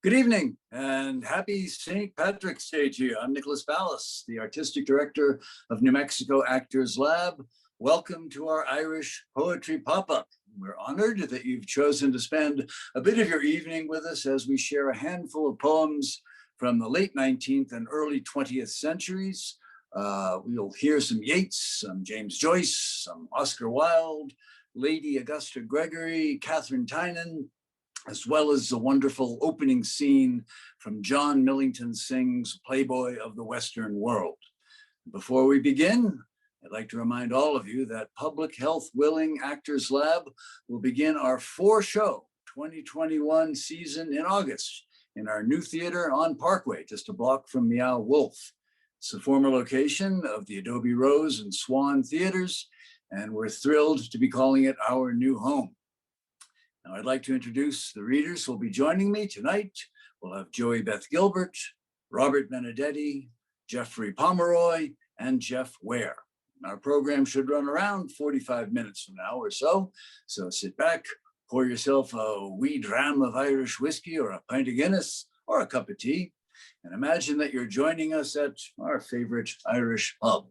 Good evening and happy St. Patrick's Day to you. I'm Nicholas Ballas, the Artistic Director of New Mexico Actors Lab. Welcome to our Irish Poetry Pop-Up. We're honored that you've chosen to spend a bit of your evening with us as we share a handful of poems from the late 19th and early 20th centuries. We'll hear some Yates, some James Joyce, some Oscar Wilde, Lady Augusta Gregory, Catherine Tynan, as well as the wonderful opening scene from John Millington Synge's Playboy of the Western World. Before we begin, I'd like to remind all of you that Public Health Willing Actors Lab will begin our four-show 2021 season in August in our new theater on Parkway, just a block from Meow Wolf. It's the former location of the Adobe Rose and Swan Theaters, and we're thrilled to be calling it our new home. Now, I'd like to introduce the readers who will be joining me tonight. We'll have Joey Beth Gilbert, Robert Benedetti, Geoffrey Pomeroy, and Jeff Ware. Our program should run around 45 minutes from now or so. So sit back, pour yourself a wee dram of Irish whiskey or a pint of Guinness or a cup of tea, and imagine that you're joining us at our favorite Irish pub.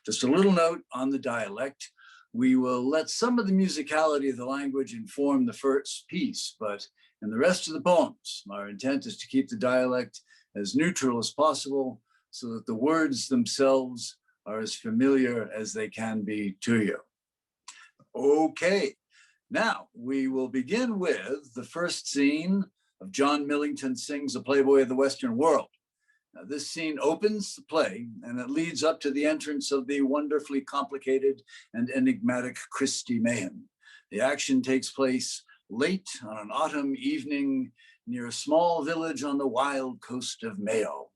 Just a little note on the dialect. We will let some of the musicality of the language inform the first piece, but in the rest of the poems, our intent is to keep the dialect as neutral as possible so that the words themselves are as familiar as they can be to you. Okay, now we will begin with the first scene of John Millington Synge's A Playboy of the Western World. Now, this scene opens the play and it leads up to the entrance of the wonderfully complicated and enigmatic Christy Mahan. The action takes place late on an autumn evening near a small village on the wild coast of Mayo.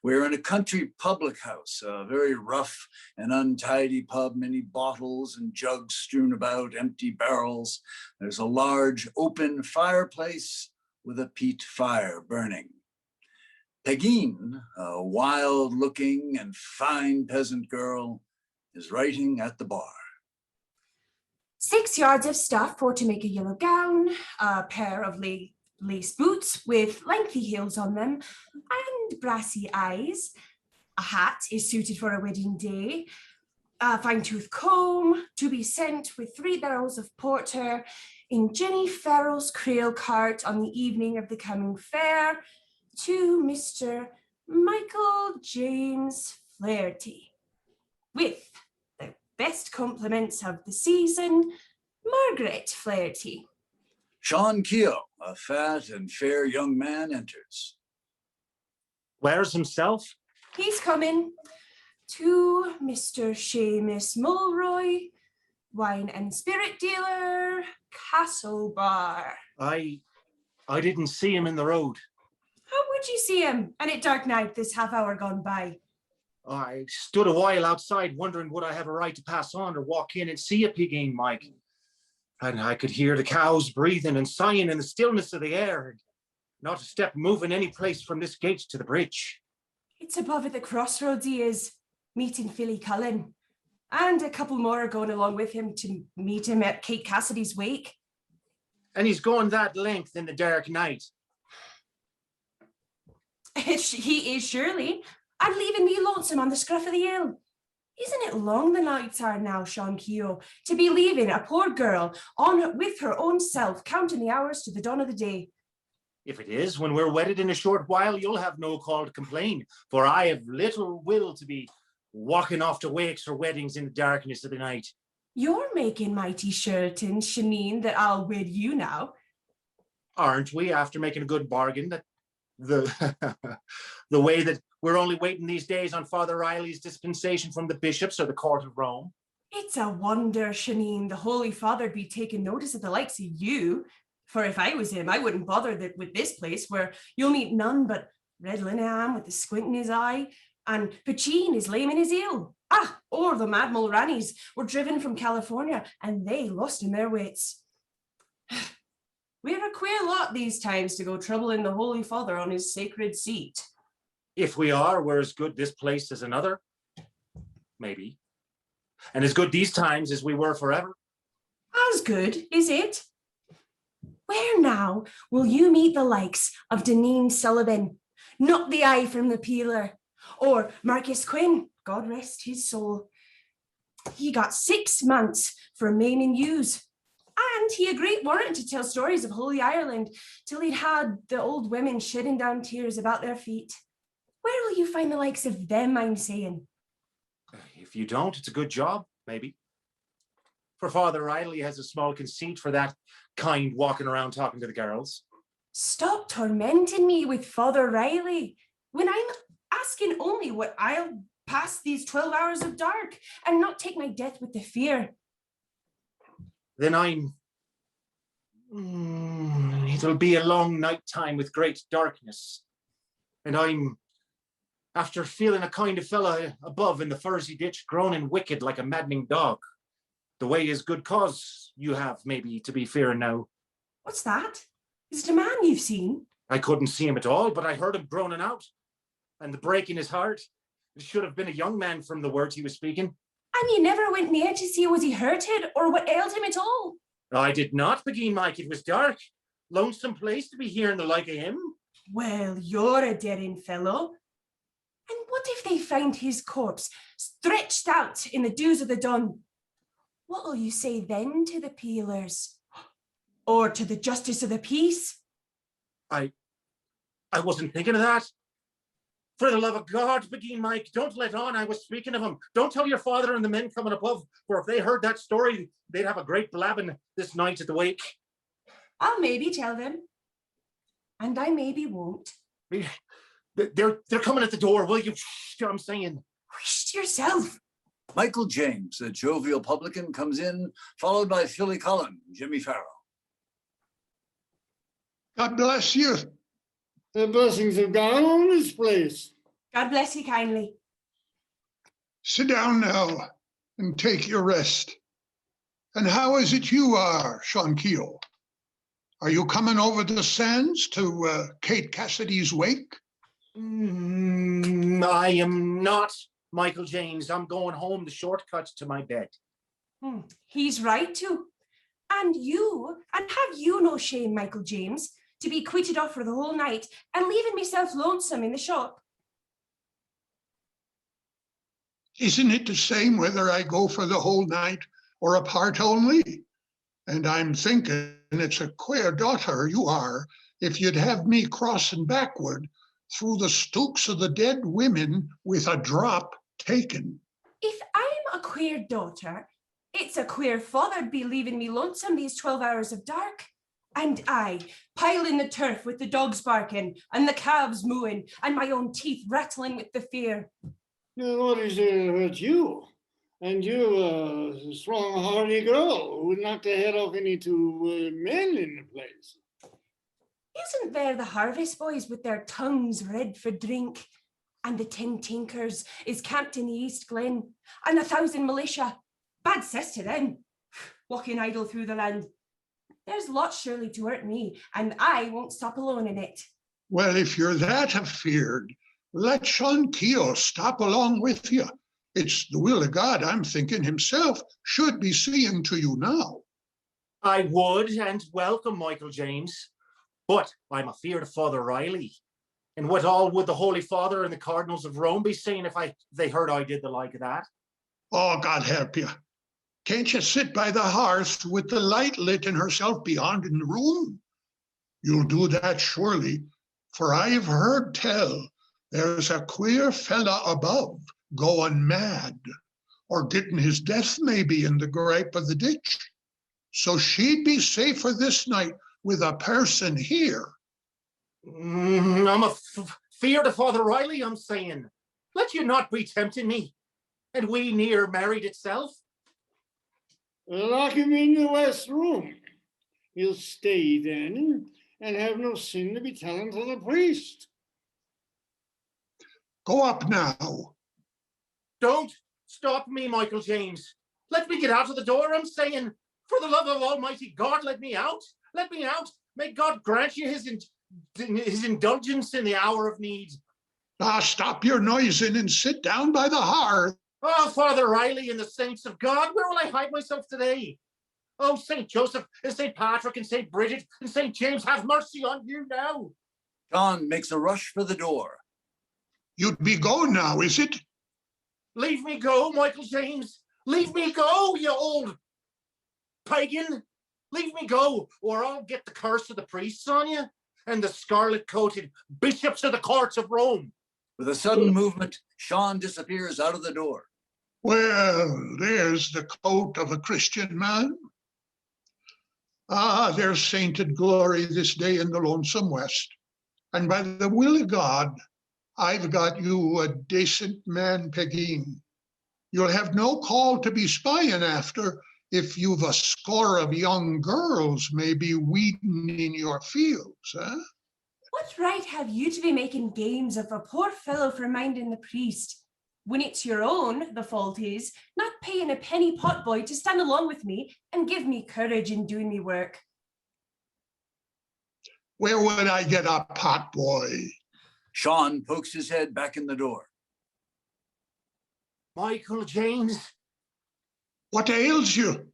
We're in a country public house, a very rough and untidy pub, many bottles and jugs strewn about, empty barrels. There's a large open fireplace with a peat fire burning. Pegeen, a wild-looking and fine peasant girl, is writing at the bar. 6 yards of stuff for to make a yellow gown, a pair of lace boots with lengthy heels on them, and brassy eyes. A hat is suited for a wedding day. A fine-tooth comb to be sent with 3 barrels of porter in Jenny Farrell's crail cart on the evening of the coming fair, to Mr. Michael James Flaherty, with the best compliments of the season, Margaret Flaherty. Sean Keogh, a fat and fair young man, enters. Ware's himself? He's coming. To Mr. Seamus Mulroy, wine and spirit dealer, Castle Bar. I didn't see him in the road. How would you see him? And at dark night, this half hour gone by. I stood a while outside wondering would I have a right to pass on or walk in and see a Pegeen, Mike. And I could hear the cows breathing and sighing in the stillness of the air. Not a step moving any place from this gate to the bridge. It's above at the crossroads he is, meeting Philly Cullen. And a couple more are going along with him to meet him at Kate Cassidy's wake. And he's going that length in the dark night. He is surely. And leaving me lonesome on the scruff of the hill. Isn't it long the nights are now, Sean Keogh, to be leaving a poor girl on with her own self, counting the hours to the dawn of the day? If it is, when we're wedded in a short while, you'll have no call to complain, for I have little will to be walking off to wakes or weddings in the darkness of the night. You're making mighty certain, Shaneen, that I'll wed you now. Aren't we, after making a good bargain, that the way that we're only waiting these days on Father Riley's dispensation from the bishops or the court of Rome? It's a wonder, Shaneen, the Holy Father'd be taking notice of the likes of you. For if I was him, I wouldn't bother with this place where you'll meet none but Red Linehan with the squint in his eye and Pachin is lame in his heel. Or the Mad Mulranis were driven from California and they lost in their wits. We're a queer lot these times to go troubling the Holy Father on his sacred seat. If we are, we're as good this place as another. Maybe. And as good these times as we were forever. As good, is it? Where now will you meet the likes of Deneen Sullivan, not the eye from the peeler, or Marcus Quinn, God rest his soul. He got 6 months for maiming ewes, and he a great warrant to tell stories of Holy Ireland till he'd had the old women shedding down tears about their feet. Where will you find the likes of them, I'm saying? If you don't, it's a good job, maybe. For Father Riley has a small conceit for that kind walking around talking to the girls. Stop tormenting me with Father Riley when I'm asking only what I'll pass these 12 hours of dark and not take my death with the fear. Then it'll be a long night time with great darkness. And I'm after feeling a kind of fella above in the furzy ditch, groaning wicked like a maddening dog. The way is good cause you have maybe to be fearing now. What's that? Is it a man you've seen? I couldn't see him at all, but I heard him groaning out. And the break in his heart. It should have been a young man from the words he was speaking. And you never went near to see was he hurted or what ailed him at all? I did not, Begin Mike. It was dark. Lonesome place to be hearing the like of him. Well, you're a daring fellow. And what if they find his corpse stretched out in the dews of the dawn? What will you say then to the peelers? Or to the justice of the peace? I wasn't thinking of that. For the love of God, Begin Mike, don't let on I was speaking of him. Don't tell your father and the men coming above, for if they heard that story, they'd have a great blabbing this night at the wake. I'll maybe tell them. And I maybe won't. They're coming at the door, will you? I'm saying. Whisht yourself. Michael James, the jovial publican, comes in, followed by Philly Cullen, Jimmy Farrow. God bless you. The blessings of God on this place. God bless you kindly. Sit down now and take your rest. And how is it you are, Sean Keel? Are you coming over the sands to Kate Cassidy's wake? I am not, Michael James. I'm going home the shortcut to my bed. He's right too. And have you no shame, Michael James, to be quitted off for the whole night and leaving myself lonesome in the shop? Isn't it the same whether I go for the whole night or a part only? And I'm thinking it's a queer daughter you are if you'd have me crossing backward through the stooks of the dead women with a drop taken. If I'm a queer daughter, it's a queer father'd be leaving me lonesome these 12 hours of dark. And I, piling the turf with the dogs barking and the calves mooing and my own teeth rattling with the fear. What is it hurt you? And you, a strong, hardy girl who knocked the head off any two men in the place. Isn't there the harvest boys with their tongues red for drink? And the 10 tinkers is camped in the East Glen, and 1,000 militia. Bad cess to them, walking idle through the land. There's lots surely to hurt me, and I won't stop alone in it. Well, if you're that afeared, let Sean Keel stop along with you. It's the will of God, I'm thinking himself should be seeing to you now. I would and welcome Michael James, but I'm afeard of Father Riley. And what all would the Holy Father and the Cardinals of Rome be saying if they heard I did the like of that? Oh, God help you. Can't you sit by the hearth with the light lit and herself beyond in the room? You'll do that surely, for I've heard tell there's a queer fella above going mad, or getting his death maybe in the gripe of the ditch. So she'd be safer this night with a person here. I'm feared of Father Riley, I'm saying. Let you not be tempting me. And we near married itself. Lock him in the west room. He'll stay then and have no sin to be telling to the priest. Go up now. Don't stop me, Michael James. Let me get out of the door, I'm saying. For the love of Almighty God, let me out. Let me out. May God grant you his indulgence in the hour of need. Stop your noising and sit down by the hearth. Oh, Father Riley and the saints of God, where will I hide myself today? Oh, St. Joseph and St. Patrick and St. Bridget and St. James, have mercy on you now. John makes a rush for the door. You'd be going now, is it? Leave me go, Michael James. Leave me go, you old pagan. Leave me go, or I'll get the curse of the priests on you and the scarlet-coated bishops of the courts of Rome. With a sudden movement, Sean disappears out of the door. Well, there's the coat of a Christian man. Ah, there's sainted glory this day in the lonesome west. And by the will of God, I've got you a decent man, Pegeen. You'll have no call to be spying after if you've a score of young girls maybe weeding in your fields, eh? What right have you to be making games of a poor fellow for minding the priest? When it's your own, the fault is, not paying a penny potboy to stand along with me and give me courage in doing me work. Where would I get a potboy? Sean pokes his head back in the door. Michael James, What ails you?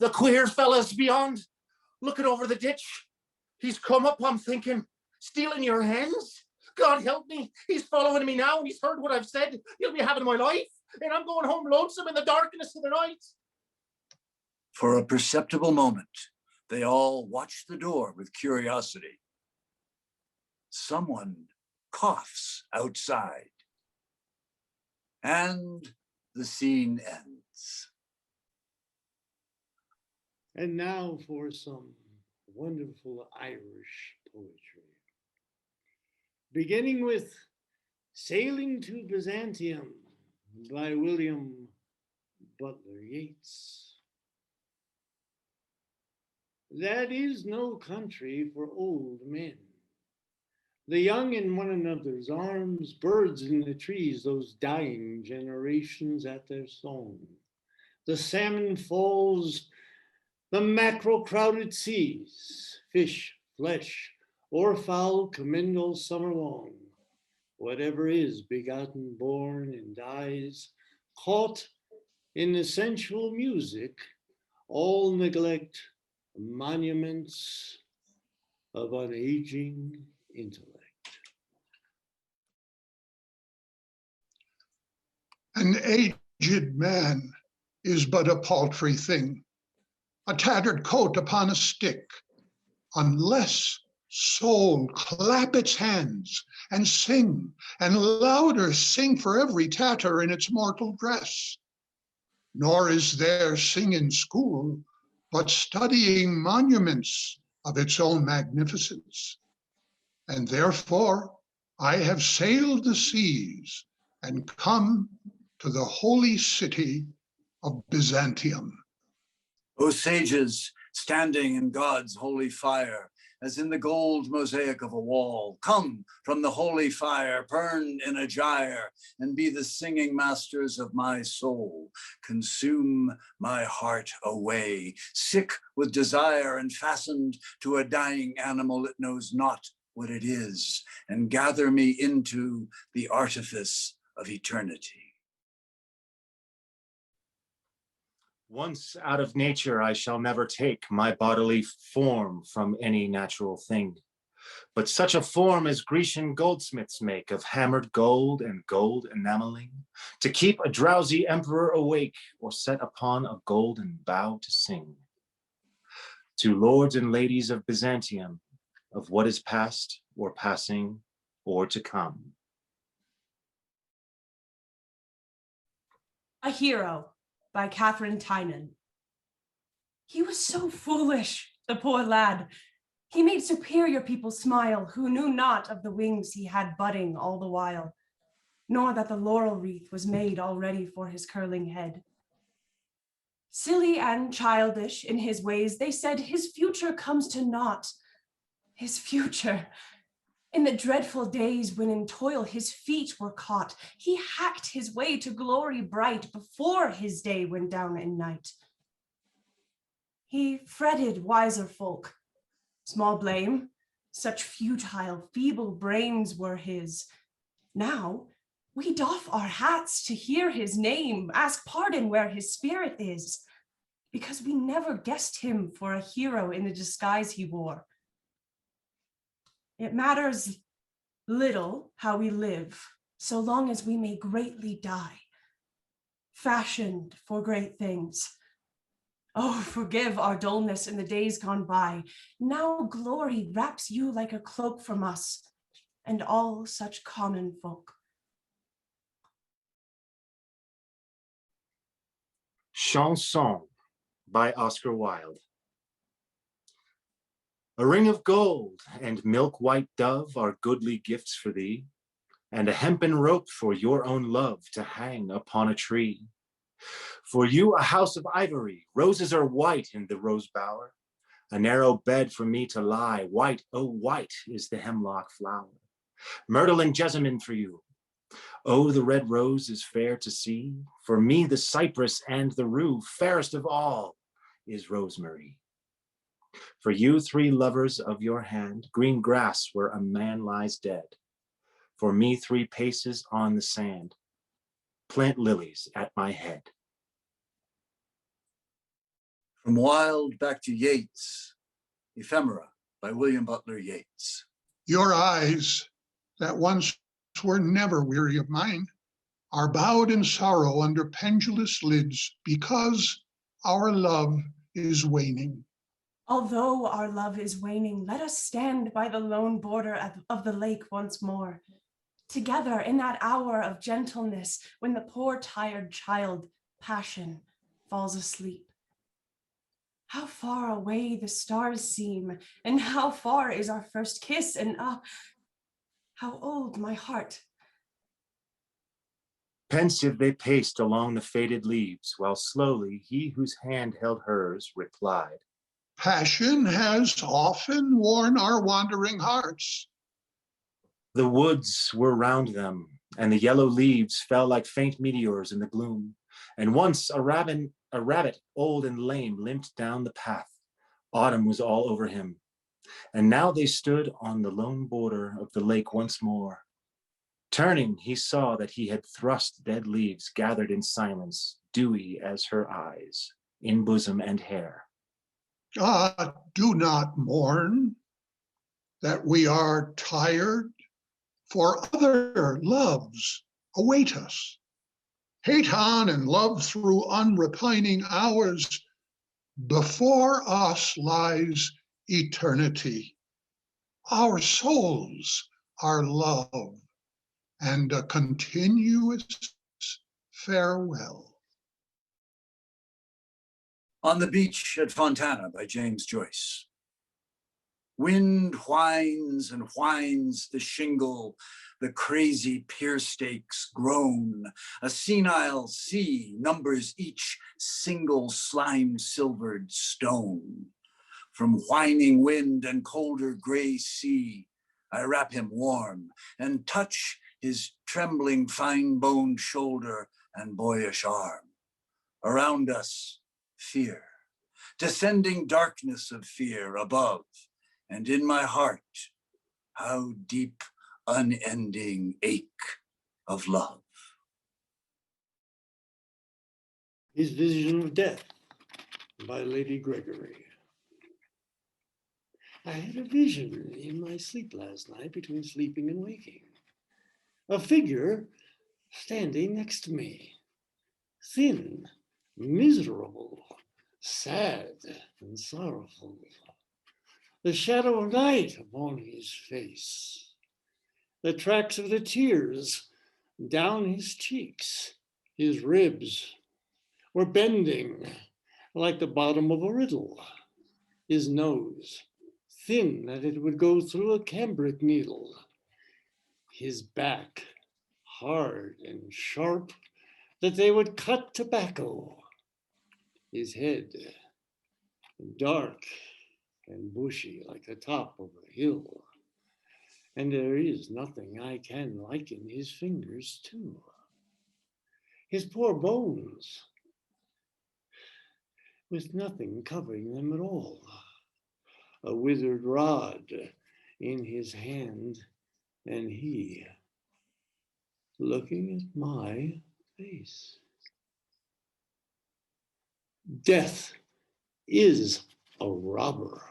the queer fella's beyond, looking over the ditch. He's come up, I'm thinking, stealing your hens? God help me, he's following me now and he's heard what I've said. He'll be having my life and I'm going home lonesome in the darkness of the night. For a perceptible moment, they all watch the door with curiosity. Someone coughs outside, and the scene ends. And now for some wonderful Irish poetry. Beginning with Sailing to Byzantium by William Butler Yates. That is no country for old men. The young in one another's arms, birds in the trees, those dying generations at their song. The salmon falls, the mackerel crowded seas, fish, flesh, or fowl commend all summer long. Whatever is begotten, born, and dies, caught in the sensual music, all neglect monuments of unaging intellect. An aged man is but a paltry thing, a tattered coat upon a stick, unless soul clap its hands and sing, and louder sing for every tatter in its mortal dress. Nor is there singing school, but studying monuments of its own magnificence. And therefore I have sailed the seas and come to the holy city of Byzantium. O sages, standing in God's holy fire, as in the gold mosaic of a wall, come from the holy fire, burn in a gyre, and be the singing masters of my soul. Consume my heart away, sick with desire and fastened to a dying animal it knows not what it is, and gather me into the artifice of eternity. Once out of nature, I shall never take my bodily form from any natural thing, but such a form as Grecian goldsmiths make of hammered gold and gold enameling, to keep a drowsy emperor awake or set upon a golden bough to sing. To lords and ladies of Byzantium, of what is past or passing or to come. A Hero by Catherine Tynan. He was so foolish, the poor lad. He made superior people smile who knew not of the wings he had budding all the while, nor that the laurel wreath was made already for his curling head. Silly and childish in his ways, they said his future comes to naught. His future. In the dreadful days when in toil his feet were caught, he hacked his way to glory bright before his day went down in night. He fretted wiser folk. Small blame, such futile, feeble brains were his. Now we doff our hats to hear his name, ask pardon where his spirit is. because we never guessed him for a hero in the disguise he wore. It matters little how we live, so long as we may greatly die, fashioned for great things. Oh, forgive our dullness in the days gone by. Now glory wraps you like a cloak from us and all such common folk. Chanson by Oscar Wilde. A ring of gold and milk-white dove are goodly gifts for thee, and a hempen rope for your own love to hang upon a tree. For you a house of ivory, roses are white in the rose bower, a narrow bed for me to lie, white, oh white is the hemlock flower. Myrtle and jessamine for you. Oh, the red rose is fair to see, for me the cypress and the rue, fairest of all is rosemary. For you 3 lovers of your hand, green grass where a man lies dead. For me 3 paces on the sand, plant lilies at my head. From Wilde back to Yates, Ephemera by William Butler Yeats. Your eyes, that once were never weary of mine, are bowed in sorrow under pendulous lids because our love is waning. Although our love is waning, let us stand by the lone border of the lake once more, together in that hour of gentleness when the poor tired child, passion, falls asleep. How far away the stars seem, and how far is our first kiss, and how old my heart. Pensive they paced along the faded leaves, while slowly he whose hand held hers replied, Passion has often worn our wandering hearts. the woods were round them, and the yellow leaves fell like faint meteors in the gloom. And once a rabbit, old and lame, limped down the path. Autumn was all over him. And now they stood on the lone border of the lake once more. Turning, he saw that he had thrust dead leaves gathered in silence, dewy as her eyes, in bosom and hair. Ah, do not mourn that we are tired, for other loves await us. Hate on and love through unrepining hours. Before us lies eternity. Our souls are love and a continuous farewell. On the Beach at Fontana by James Joyce. Wind whines and whines the shingle, the crazy pier stakes groan. A senile sea numbers each single slime-silvered stone. From whining wind and colder gray sea, I wrap him warm and touch his trembling fine-boned shoulder and boyish arm. Around us, fear, descending darkness of fear above, and in my heart, how deep, unending ache of love. His Vision of Death by Lady Gregory. I had a vision in my sleep last night between sleeping and waking. A figure standing next to me, thin, miserable, sad and sorrowful. The shadow of night upon his face, the tracks of the tears down his cheeks. His ribs were bending like the bottom of a riddle. His nose, thin that it would go through a cambric needle. His back, hard and sharp that they would cut tobacco. His head, dark and bushy like the top of a hill. And there is nothing I can liken his fingers to. His poor bones, with nothing covering them at all. A withered rod in his hand, and he looking at my face. Death is a robber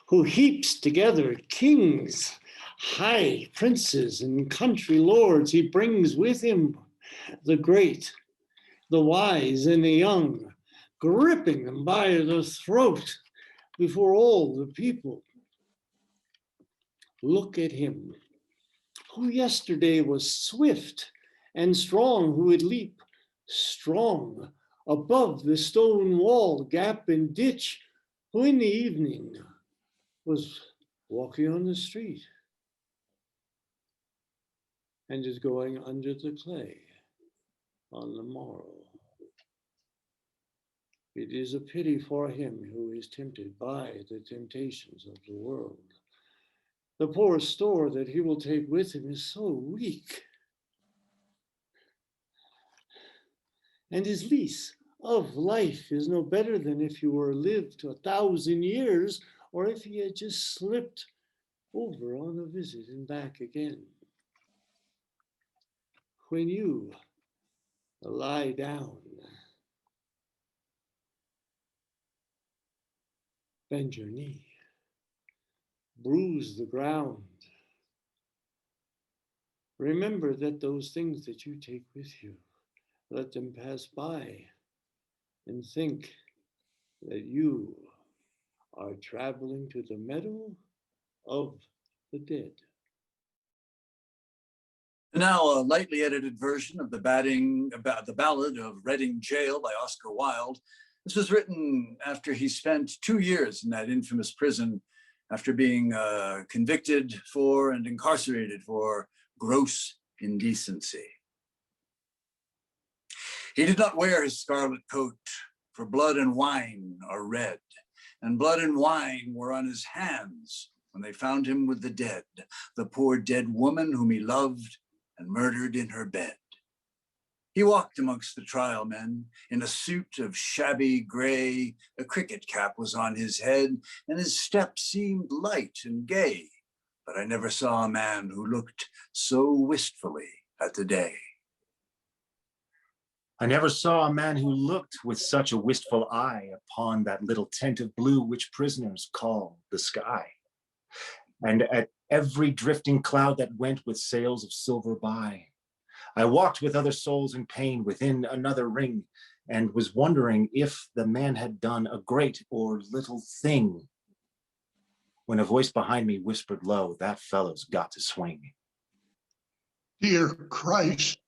who heaps together kings, high princes, and country lords. He brings with him the great, the wise, and the young, gripping them by the throat before all the people. Look at him, who yesterday was swift and strong, who would leap strong above the stone wall, gap, and ditch, who in the evening was walking on the street and is going under the clay on the morrow. It is a pity for him who is tempted by the temptations of the world. The poor store that he will take with him is so weak, and his lease of life is no better than if he were lived to 1,000 years, or if he had just slipped over on a visit and back again. When you lie down, bend your knee, bruise the ground. Remember that those things that you take with you, let them pass by, and think that you are traveling to the meadow of the dead. Now, a lightly edited version of the ballad of Reading Jail by Oscar Wilde. This was written after he spent 2 years in that infamous prison after being convicted for and incarcerated for gross indecency. He did not wear his scarlet coat, for blood and wine are red, and blood and wine were on his hands when they found him with the dead, the poor dead woman whom he loved and murdered in her bed. He walked amongst the trial men in a suit of shabby gray, a cricket cap was on his head, and his step seemed light and gay, but I never saw a man who looked so wistfully at the day. I never saw a man who looked with such a wistful eye upon that little tent of blue which prisoners call the sky, and at every drifting cloud that went with sails of silver by. I walked with other souls in pain within another ring, and was wondering if the man had done a great or little thing, when a voice behind me whispered low, "That fellow's got to swing." Dear Christ,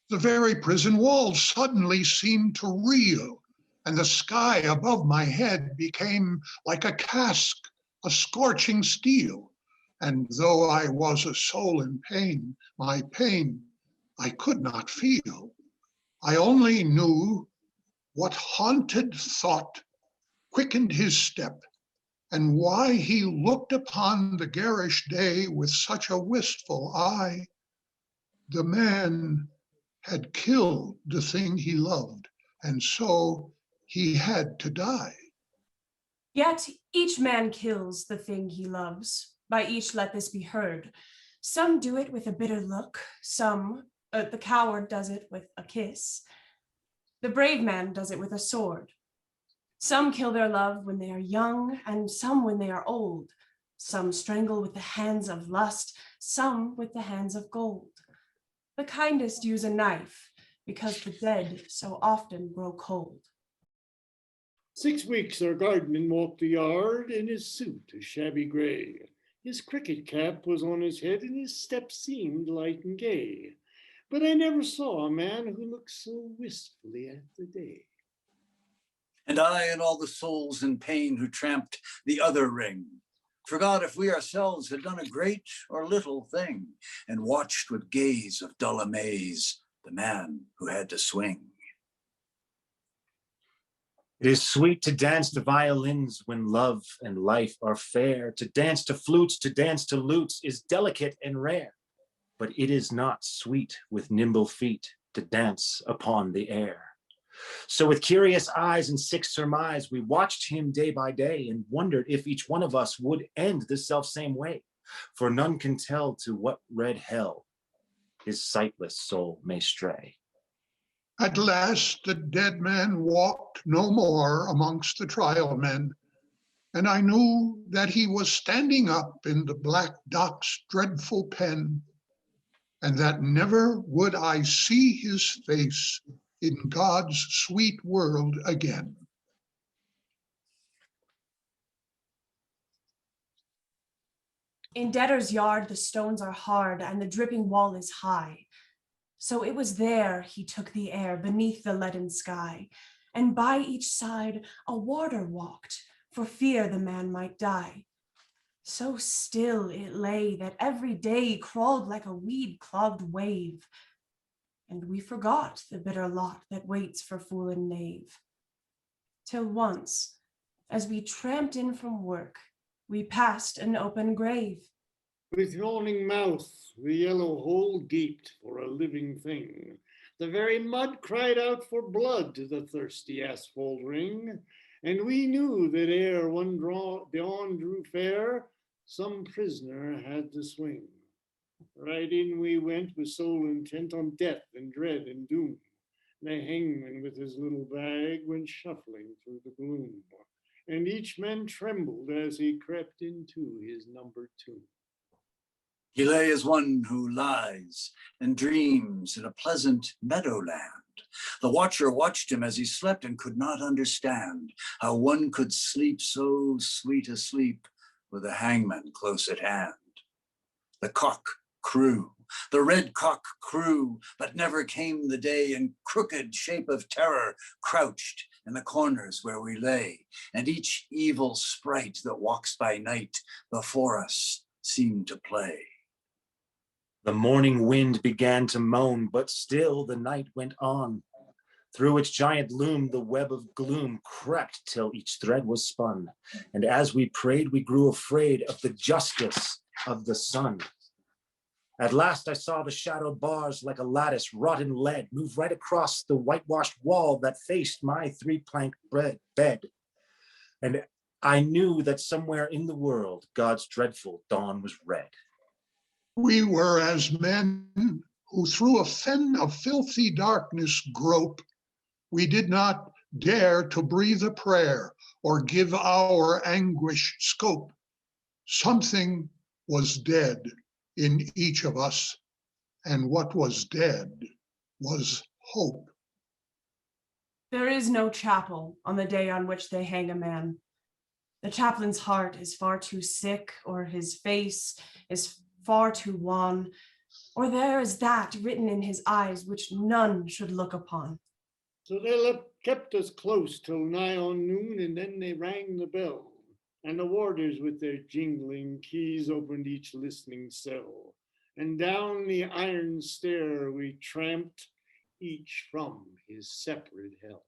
the very prison walls suddenly seemed to reel, and the sky above my head became like a cask of scorching steel. And though I was a soul in pain, my pain I could not feel. I only knew what haunted thought quickened his step, and why he looked upon the garish day with such a wistful eye. The man had killed the thing he loved, and so he had to die. Yet each man kills the thing he loves. By each let this be heard. Some do it with a bitter look, the coward does it with a kiss. The brave man does it with a sword. Some kill their love when they are young, and some when they are old. Some strangle with the hands of lust, some with the hands of gold. The kindest use a knife, because the dead so often grow cold. 6 weeks our guardman walked the yard in his suit of shabby gray. His cricket cap was on his head, and his step seemed light and gay. But I never saw a man who looked so wistfully at the day. And I and all the souls in pain who tramped the other ring forgot if we ourselves had done a great or little thing, and watched with gaze of dull amaze the man who had to swing. It is sweet to dance to violins when love and life are fair. To dance to flutes, to dance to lutes is delicate and rare. But it is not sweet with nimble feet to dance upon the air. So with curious eyes and sick surmise, we watched him day by day and wondered if each one of us would end the selfsame way. For none can tell to what red hell his sightless soul may stray. At last the dead man walked no more amongst the trial men, and I knew that he was standing up in the black dock's dreadful pen, and that never would I see his face in God's sweet world again. In debtor's yard, the stones are hard and the dripping wall is high. So it was there he took the air beneath the leaden sky, and by each side a warder walked, for fear the man might die. So still it lay that every day crawled like a weed-clogged wave, and we forgot the bitter lot that waits for fool and knave. Till once, as we tramped in from work, we passed an open grave. With yawning mouth, the yellow hole gaped for a living thing. The very mud cried out for blood to the thirsty asphalt ring. And we knew that ere dawn drew fair, some prisoner had to swing. Right in we went with soul intent on death and dread and doom. The hangman with his little bag went shuffling through the gloom. And each man trembled as he crept into his number tomb. He lay as one who lies and dreams in a pleasant meadowland. The watcher watched him as he slept and could not understand how one could sleep so sweet a sleep with a hangman close at hand. The cock crew, the red cock crew, but never came the day, and crooked shape of terror crouched in the corners where we lay, and each evil sprite that walks by night before us seemed to play. The morning wind began to moan, but still the night went on. Through its giant loom, the web of gloom crept till each thread was spun. And as we prayed, we grew afraid of the justice of the sun. At last I saw the shadowed bars like a lattice wrought in lead move right across the whitewashed wall that faced my three-plank bed. And I knew that somewhere in the world, God's dreadful dawn was red. We were as men who through a fen of filthy darkness grope. We did not dare to breathe a prayer or give our anguish scope. Something was dead in each of us, and what was dead was hope. There is no chapel on the day on which they hang a man. The chaplain's heart is far too sick, or his face is far too wan, or there is that written in his eyes which none should look upon. So they kept us close till nigh on noon, and then they rang the bell. And the warders with their jingling keys opened each listening cell. And down the iron stair we tramped, each from his separate hell.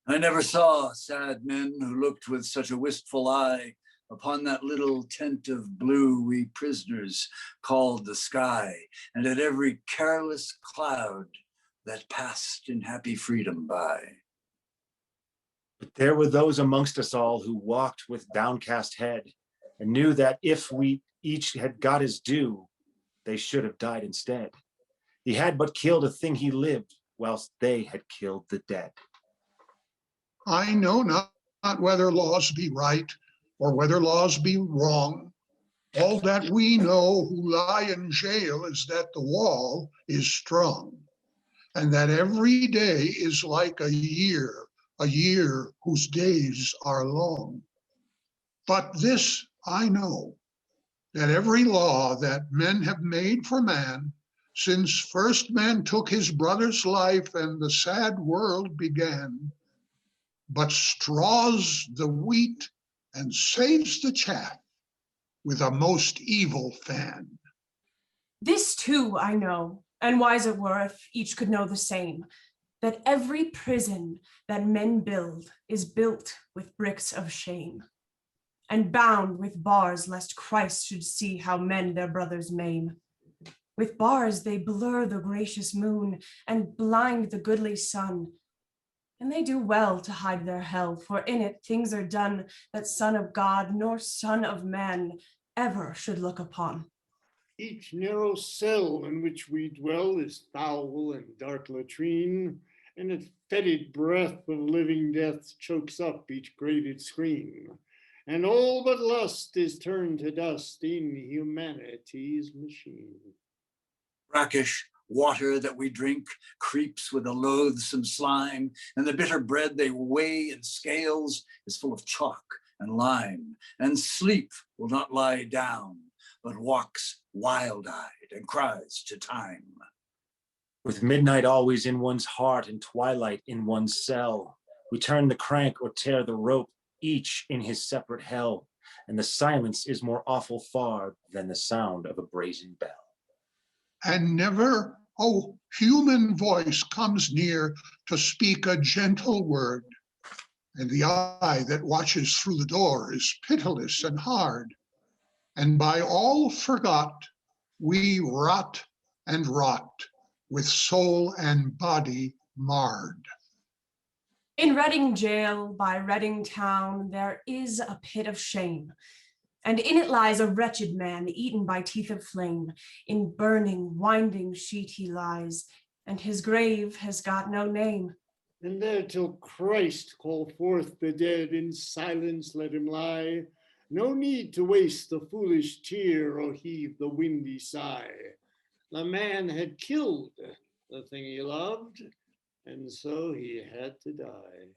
I never saw sad men who looked with such a wistful eye upon that little tent of blue we prisoners called the sky, and at every careless cloud that passed in happy freedom by. But there were those amongst us all who walked with downcast head and knew that if we each had got his due, they should have died instead. He had but killed a thing he lived, whilst they had killed the dead. I know not whether laws be right or whether laws be wrong. All that we know who lie in jail is that the wall is strong, and that every day is like a year whose days are long. But this I know, that every law that men have made for man, since first man took his brother's life and the sad world began, but straws the wheat and saves the chaff with a most evil fan. This too I know, and wise it were if each could know the same, that every prison that men build is built with bricks of shame, and bound with bars lest Christ should see how men their brothers maim. With bars they blur the gracious moon and blind the goodly sun, and they do well to hide their hell, for in it things are done that Son of God nor Son of Man ever should look upon. Each narrow cell in which we dwell is foul and dark latrine, and its fetid breath of living death chokes up each grated screen. And all but lust is turned to dust in humanity's machine. Brackish water that we drink creeps with a loathsome slime, and the bitter bread they weigh in scales is full of chalk and lime. And sleep will not lie down, but walks wild-eyed and cries to time. With midnight always in one's heart and twilight in one's cell, we turn the crank or tear the rope, each in his separate hell, and the silence is more awful far than the sound of a brazen bell. And never, oh, human voice comes near to speak a gentle word, and the eye that watches through the door is pitiless and hard, and by all forgot, we rot and rot, with soul and body marred. In Reading jail by Reading town, there is a pit of shame, and in it lies a wretched man eaten by teeth of flame. In burning, winding sheet he lies, and his grave has got no name. And there till Christ call forth the dead, in silence let him lie. No need to waste the foolish tear or heave the windy sigh. The man had killed the thing he loved, and so he had to die.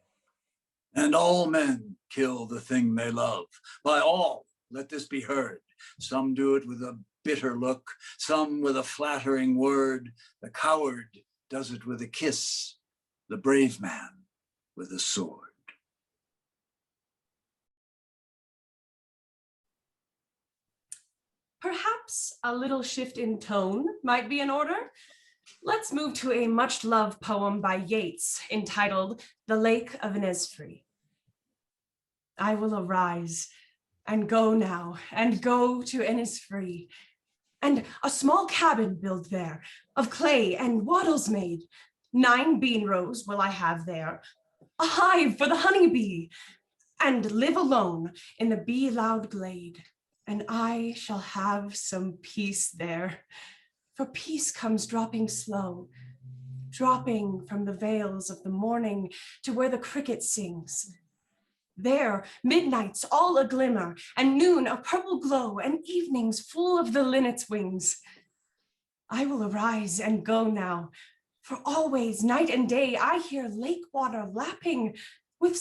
And all men kill the thing they love. By all, let this be heard. Some do it with a bitter look, some with a flattering word. The coward does it with a kiss, the brave man with a sword. Perhaps a little shift in tone might be in order. Let's move to a much-loved poem by Yates entitled The Lake of Innisfree. I will arise and go now, and go to Innisfree, and a small cabin build there, of clay and wattles made. 9 bean rows will I have there, a hive for the honeybee, and live alone in the bee-loud glade, and I shall have some peace there. For peace comes dropping slow, dropping from the vales of the morning to where the cricket sings. There, midnights all a glimmer, and noon a purple glow, and evenings full of the linnet's wings. I will arise and go now, for always, night and day, I hear lake water lapping with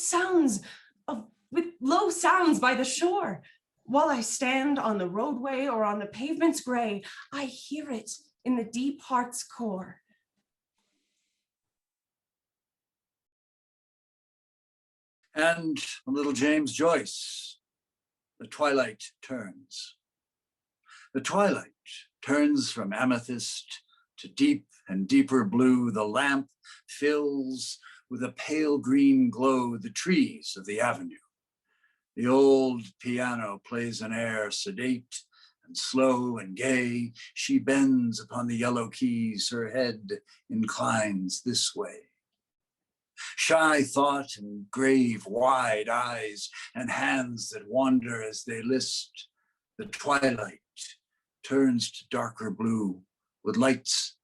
low sounds by the shore. While I stand on the roadway or on the pavement's gray, I hear it in the deep heart's core. And a little James Joyce, the twilight turns. The twilight turns from amethyst to deep and deeper blue. The lamp fills with a pale green glow the trees of the avenue. The old piano plays an air sedate and slow and gay. She bends upon the yellow keys, her head inclines this way. Shy thought and grave wide eyes and hands that wander as they list. The twilight turns to darker blue with lights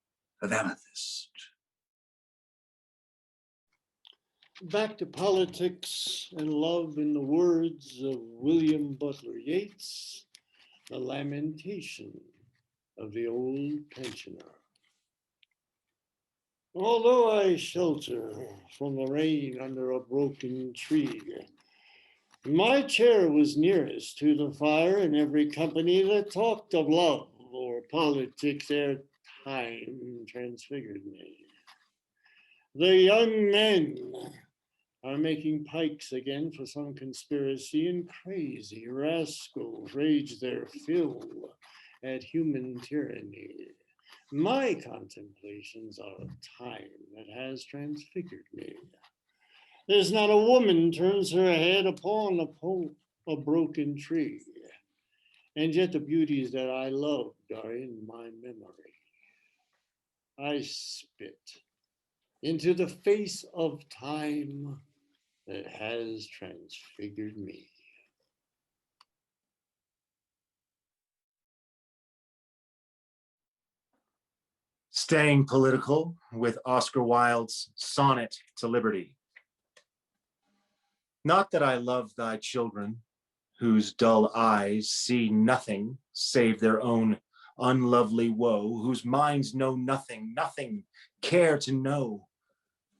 of amethyst. Back to politics and love in the words of William Butler Yates, the lamentation of the old pensioner. Although I shelter from the rain under a broken tree, my chair was nearest to the fire in every company that talked of love or politics ere time transfigured me. The young men are making pikes again for some conspiracy, and crazy rascals rage their fill at human tyranny. My contemplations are of time that has transfigured me. There's not a woman turns her head upon a broken tree, and yet the beauties that I loved are in my memory. I spit into the face of time that has transfigured me. Staying political with Oscar Wilde's Sonnet to Liberty. Not that I love thy children, whose dull eyes see nothing save their own unlovely woe, whose minds know nothing, nothing care to know,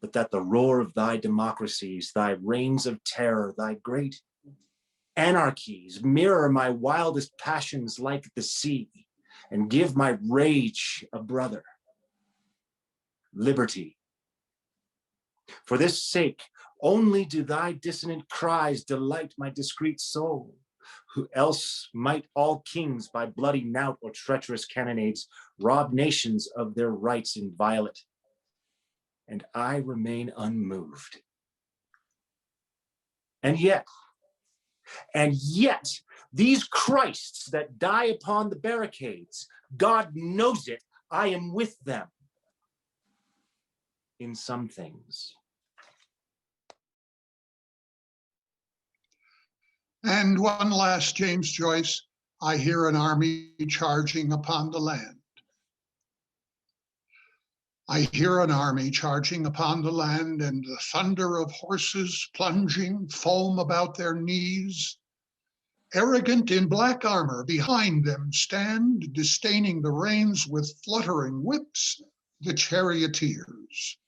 but that the roar of thy democracies, thy reigns of terror, thy great anarchies mirror my wildest passions like the sea, and give my rage a brother, liberty. For this sake only do thy dissonant cries delight my discreet soul, who else might all kings by bloody knout or treacherous cannonades rob nations of their rights inviolate, and I remain unmoved. And yet, these Christs that die upon the barricades, God knows it, I am with them in some things. And one last, James Joyce, I hear an army charging upon the land. I hear an army charging upon the land, and the thunder of horses plunging, foam about their knees. Arrogant in black armor, behind them stand, disdaining the reins with fluttering whips, the charioteers.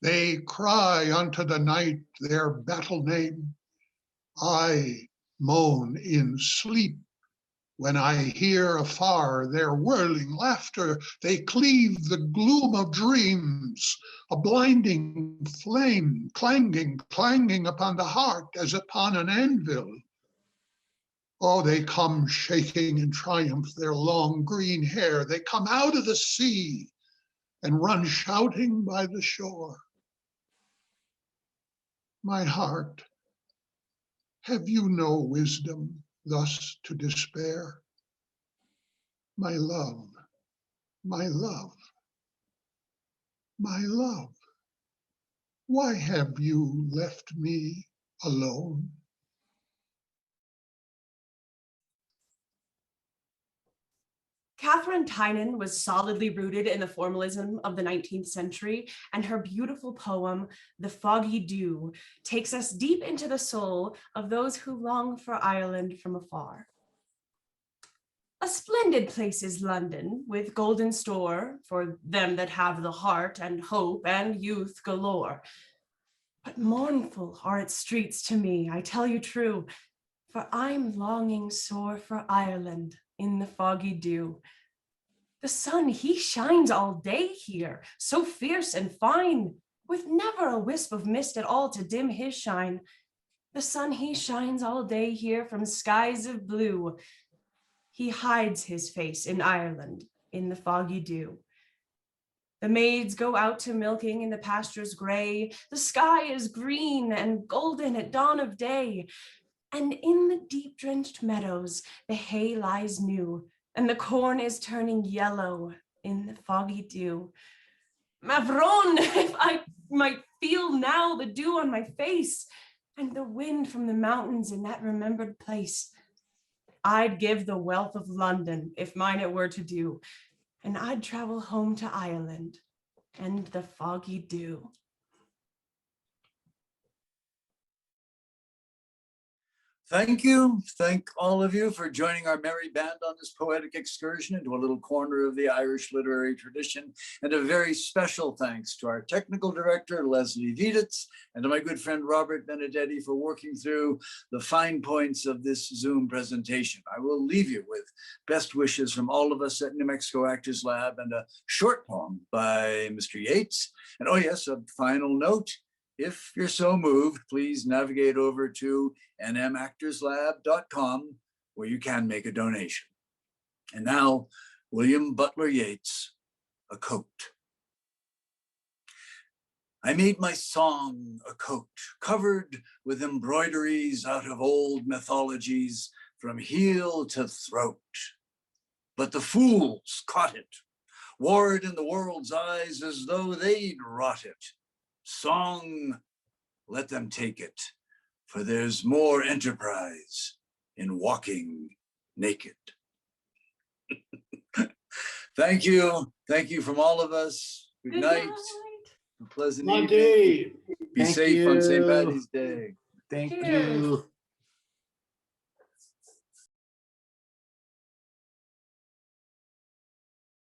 They cry unto the night their battle name. I moan in sleep when I hear afar their whirling laughter. They cleave the gloom of dreams, a blinding flame clanging upon the heart as upon an anvil. Oh, they come shaking in triumph their long green hair. They come out of the sea and run shouting by the shore. My heart, have you no wisdom thus to despair? My love, my love, my love, why have you left me alone? Catherine Tynan was solidly rooted in the formalism of the 19th century, and her beautiful poem, The Foggy Dew, takes us deep into the soul of those who long for Ireland from afar. A splendid place is London, with golden store for them that have the heart and hope and youth galore. But mournful are its streets to me, I tell you true, for I'm longing sore for Ireland in the foggy dew. The sun, he shines all day here, so fierce and fine, with never a wisp of mist at all to dim his shine. The sun, he shines all day here from skies of blue. He hides his face in Ireland in the foggy dew. The maids go out to milking in the pastures gray. The sky is green and golden at dawn of day. And in the deep drenched meadows, the hay lies new, and the corn is turning yellow in the foggy dew. Mavron, if I might feel now the dew on my face and the wind from the mountains in that remembered place, I'd give the wealth of London if mine it were to do, and I'd travel home to Ireland and the foggy dew. Thank you. Thank all of you for joining our merry band on this poetic excursion into a little corner of the Irish literary tradition. And a very special thanks to our technical director, Leslie Devitz, and to my good friend, Robert Benedetti, for working through the fine points of this Zoom presentation. I will leave you with best wishes from all of us at New Mexico Actors Lab and a short poem by Mr. Yates. And oh yes, a final note. If you're so moved, please navigate over to nmactorslab.com where you can make a donation. And now, William Butler Yeats, A Coat. I made my song a coat, covered with embroideries out of old mythologies from heel to throat. But the fools caught it, wore it in the world's eyes as though they'd wrought it. Song, let them take it, for there's more enterprise in walking naked. Thank you. Thank you from all of us. Good night. A pleasant evening. Monty. Be Thank safe on St. you. Patty's Day. Thank Cheers. you.